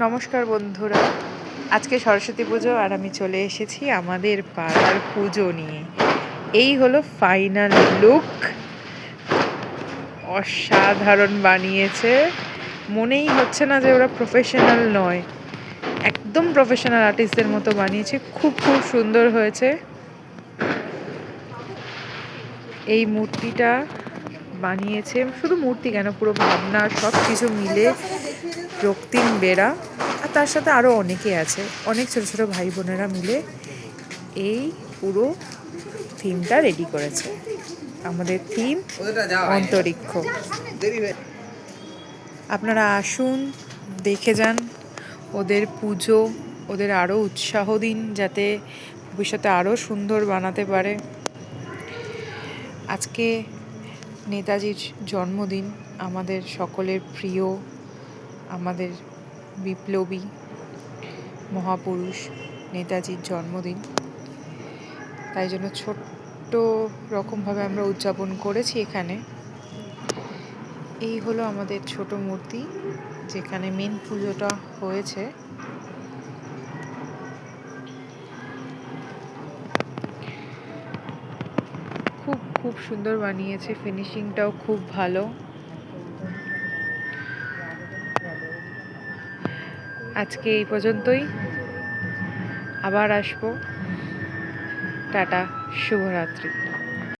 নমস্কার বন্ধুরা, আজকে সরস্বতী পুজো আর আমি চলে এসেছি আমাদের পাড়ার পুজো নিয়ে। এই হলো ফাইনাল লুক। অসাধারণ বানিয়েছে, মনেই হচ্ছে না যে ওরা প্রফেশনাল নয়, একদম প্রফেশনাল আর্টিস্টদের মতো বানিয়েছে। খুব খুব সুন্দর হয়েছে। এই মূর্তিটা বানিয়েছে, শুধু মূর্তি কেন, পুরো ভাবনা সব কিছু মিলে রক্তিম বেরা, আর তার সাথে আরও অনেকে আছে, অনেক ছোট ছোট ভাই বোনেরা মিলে এই পুরো থিমটা রেডি করেছে। আমাদের থিম অন্তরিক্ষ। আপনারা আসুন, দেখে যান ওদের পুজো, ওদের আরও উৎসাহ দিন যাতে ভবিষ্যতে আরও সুন্দর বানাতে পারে। আজকে নেতাজির জন্মদিন, আমাদের সকলের প্রিয়, আমাদের বিপ্লবী মহাপুরুষ নেতাজির জন্মদিন। তাই জন্য ছোট্ট রকমভাবে আমরা উদযাপন করেছি এখানে। এই হলো আমাদের ছোট মূর্তি, যেখানে মেন পুজোটা হয়েছে। খুব খুব সুন্দর বানিয়েছে, ফিনিশিংটাও খুব ভালো। আজকে এই পর্যন্তই, আবার আসবো। টাটা, শুভরাত্রি।